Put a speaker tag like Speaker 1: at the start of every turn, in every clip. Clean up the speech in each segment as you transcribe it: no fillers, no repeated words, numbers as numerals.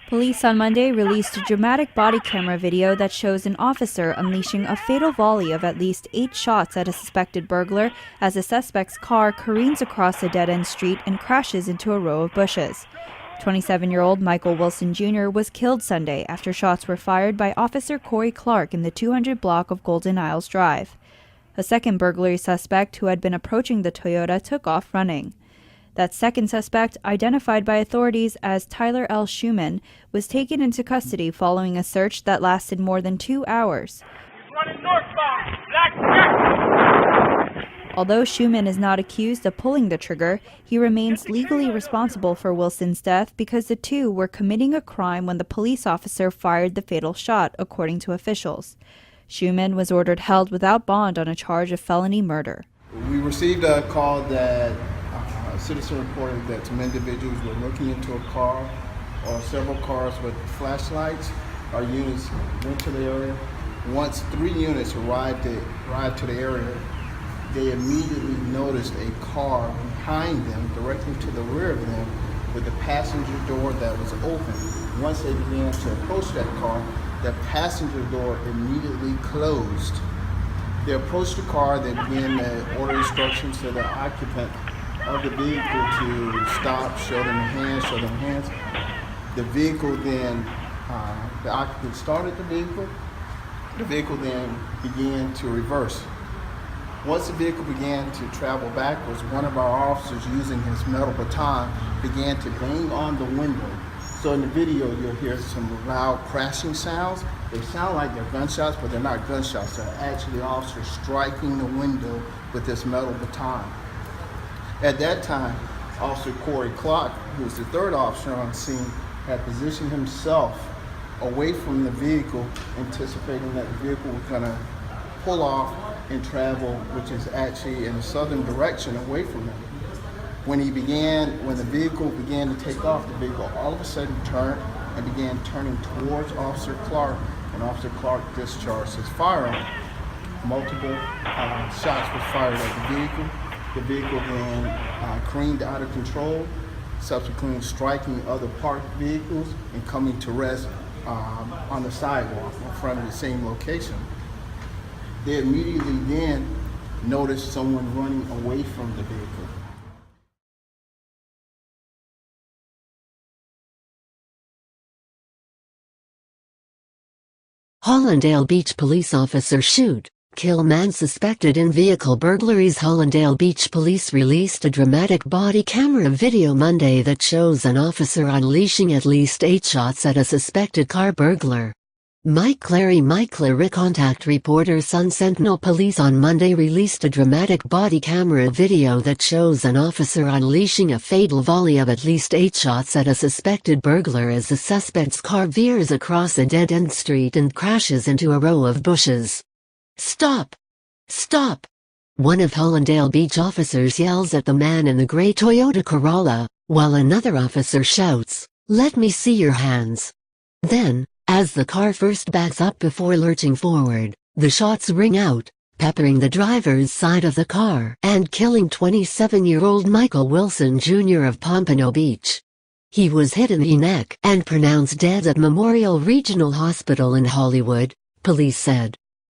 Speaker 1: Police on Monday released a dramatic body camera video that shows an officer unleashing a fatal volley of at least 8 shots at a suspected burglar as the suspect's car careens across a dead-end street and crashes into a row of bushes. 27-year-old Michael Wilson Jr. was killed Sunday after shots were fired by Officer Corey Clark in the 200 block of Golden Isles Drive. A second burglary suspect who had been approaching the Toyota took off running. That second suspect, identified by authorities as Tyler L. Schumann, was taken into custody following a search that lasted more than 2 hours.
Speaker 2: Running northbound, black check.
Speaker 1: Although Schumann is not accused of pulling the trigger, he remains legally responsible for Wilson's death because the two were committing a crime when the police officer fired the fatal shot, according to officials. Schumann was ordered held without bond on a charge of felony murder.
Speaker 3: We received a call that a citizen reported that some individuals were looking into a car or several cars with flashlights. Our units went to the area. Once 3 units arrived to the area, they immediately noticed a car behind them, directly to the rear of them, with the passenger door that was open. Once they began to approach that car, the passenger door immediately closed. They approached the car, they began to order instructions to the occupant of the vehicle to stop, show them the hands. The vehicle then, the occupant started the vehicle. The vehicle then began to reverse. Once the vehicle began to travel backwards, one of our officers, using his metal baton, began to bang on the window. So in the video, you'll hear some loud crashing sounds. They sound like they're gunshots, but they're not gunshots. They're actually officers striking the window with this metal baton. At that time, Officer Corey Clark, who was the third officer on scene, had positioned himself away from the vehicle, anticipating that the vehicle was going to pull off and travel, which is actually in a southern direction away from him. When the vehicle began to take off, the vehicle all of a sudden turned and began turning towards Officer Clark, and Officer Clark discharged his firearm. Multiple shots were fired at the vehicle. The vehicle then careened out of control, subsequently striking other parked vehicles and coming to rest on the sidewalk in front of the same location. They immediately then noticed someone running away from the vehicle.
Speaker 4: Hollandale Beach police officer shoot, kill man suspected in vehicle burglaries. Hollandale Beach police released a dramatic body camera video Monday that shows an officer unleashing at least 8 shots at a suspected car burglar. Mike Clary contact reporter Sun Sentinel Police on Monday released a dramatic body camera video that shows an officer unleashing a fatal volley of at least 8 shots at a suspected burglar as the suspect's car veers across a dead-end street and crashes into a row of bushes. "Stop! Stop!" One of Hollandale Beach officers yells at the man in the gray Toyota Corolla, while another officer shouts, "Let me see your hands." Then, as the car first backs up before lurching forward, the shots ring out, peppering the driver's side of the car and killing 27-year-old Michael Wilson Jr. of Pompano Beach. He was hit in the neck and pronounced dead at Memorial Regional Hospital in Hollywood, police said.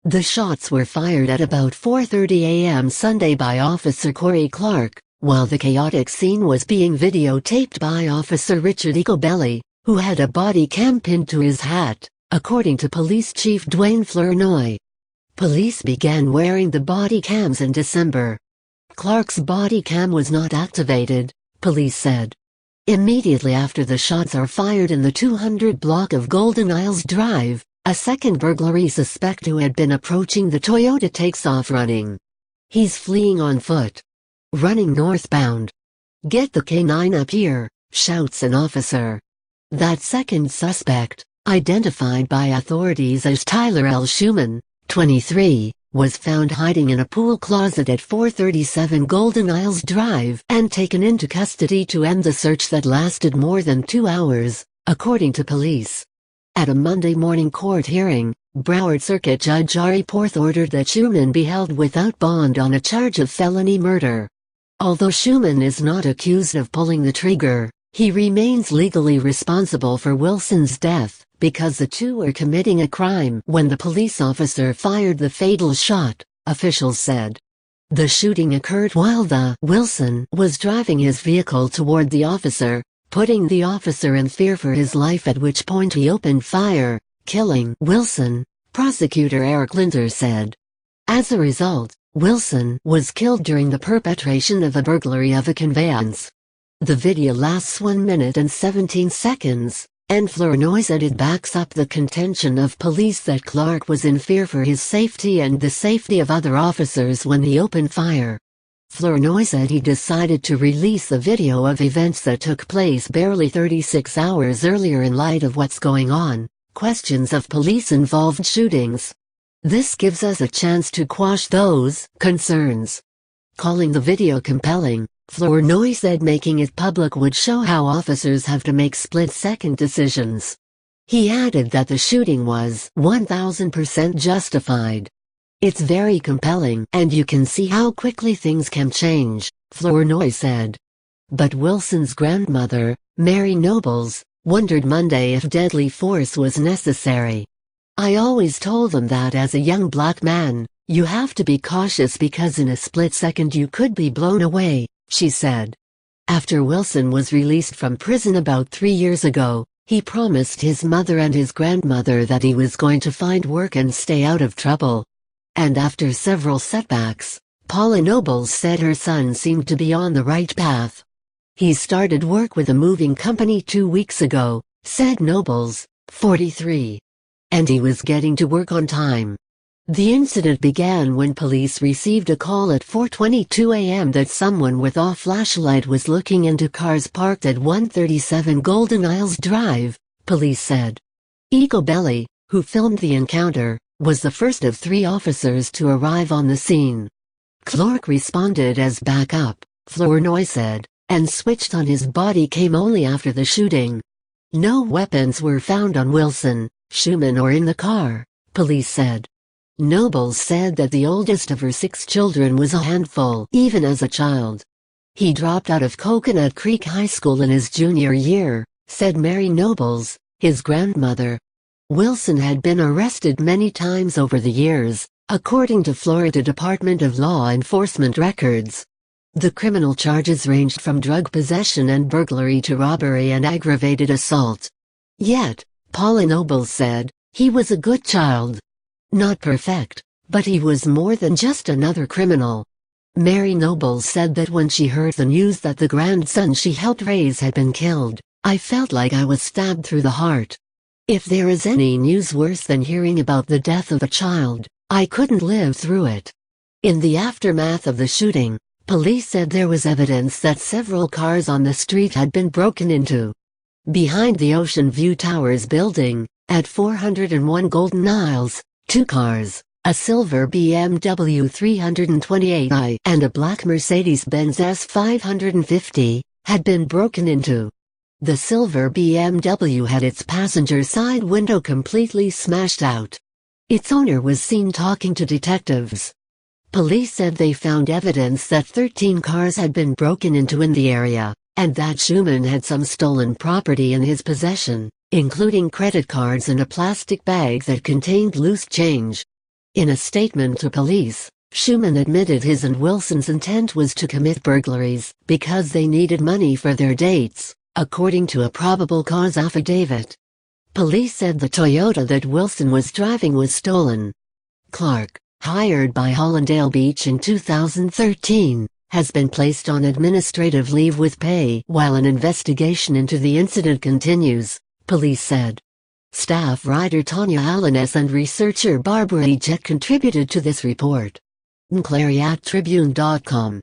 Speaker 4: The shots were fired at about 4:30 a.m. Sunday by Officer Corey Clark, while the chaotic scene was being videotaped by Officer Richard Ecobelli, who had a body cam pinned to his hat, according to Police Chief Dwayne Flournoy. Police began wearing the body cams in December. Clark's body cam was not activated, police said. Immediately after the shots are fired in the 200 block of Golden Isles Drive, a second burglary suspect who had been approaching the Toyota takes off running. "He's fleeing on foot. Running northbound. Get the K9 up here," shouts an officer. That second suspect, identified by authorities as Tyler L. Schumann, 23, was found hiding in a pool closet at 437 Golden Isles Drive and taken into custody to end the search that lasted more than 2 hours, according to police. At a Monday morning court hearing, Broward Circuit Judge Ari Porth ordered that Schumann be held without bond on a charge of felony murder. Although Schumann is not accused of pulling the trigger, He remains legally responsible for Wilson's death, because the two were committing a crime when the police officer fired the fatal shot, officials said. The shooting occurred while Wilson was driving his vehicle toward the officer, putting the officer in fear for his life, at which point he opened fire, killing Wilson, prosecutor Eric Linter said. As a result, Wilson was killed during the perpetration of a burglary of a conveyance. The video lasts 1 minute and 17 seconds, and Flournoy said it backs up the contention of police that Clark was in fear for his safety and the safety of other officers when he opened fire. Flournoy said he decided to release the video of events that took place barely 36 hours earlier in light of what's going on, questions of police-involved shootings. This gives us a chance to quash those concerns. Calling the video compelling, Flournoy said making it public would show how officers have to make split-second decisions. He added that the shooting was 1000% justified. It's very compelling, and you can see how quickly things can change, Flournoy said. But Wilson's grandmother, Mary Nobles, wondered Monday if deadly force was necessary. I always told them that as a young black man, you have to be cautious because in a split second you could be blown away, she said. After Wilson was released from prison about 3 years ago, he promised his mother and his grandmother that he was going to find work and stay out of trouble. And after several setbacks, Paula Nobles said her son seemed to be on the right path. He started work with a moving company 2 weeks ago, said Nobles, 43. And he was getting to work on time. The incident began when police received a call at 4:22 a.m. that someone with a flashlight was looking into cars parked at 137 Golden Isles Drive, police said. Ego Belli, who filmed the encounter, was the first of 3 officers to arrive on the scene. Clark responded as backup, Flournoy said, and switched on his body cam only after the shooting. No weapons were found on Wilson, Schumann or in the car, police said. Nobles said that the oldest of her 6 children was a handful even as a child. He dropped out of Coconut Creek High School in his junior year, said Mary Nobles, his grandmother. Wilson had been arrested many times over the years, according to Florida Department of Law Enforcement records. The criminal charges ranged from drug possession and burglary to robbery and aggravated assault. Yet, Paula Nobles said, he was a good child. Not perfect, but he was more than just another criminal. Mary Nobles said that when she heard the news that the grandson she helped raise had been killed, I felt like I was stabbed through the heart. If there is any news worse than hearing about the death of a child, I couldn't live through it. In the aftermath of the shooting, police said there was evidence that several cars on the street had been broken into. Behind the Ocean View Towers building, at 401 Golden Isles, 2 cars, a silver BMW 328i and a black Mercedes-Benz S550, had been broken into. The silver BMW had its passenger side window completely smashed out. Its owner was seen talking to detectives. Police said they found evidence that 13 cars had been broken into in the area, and that Schumann had some stolen property in his possession, including credit cards and a plastic bag that contained loose change. In a statement to police, Schumann admitted his and Wilson's intent was to commit burglaries because they needed money for their dates, according to a probable cause affidavit. Police said the Toyota that Wilson was driving was stolen. Clark, hired by Hollandale Beach in 2013, has been placed on administrative leave with pay while an investigation into the incident continues, police said. Staff writer Tanya Alanis and researcher Barbara Ejett contributed to this report. COPWATCH@Tribune.com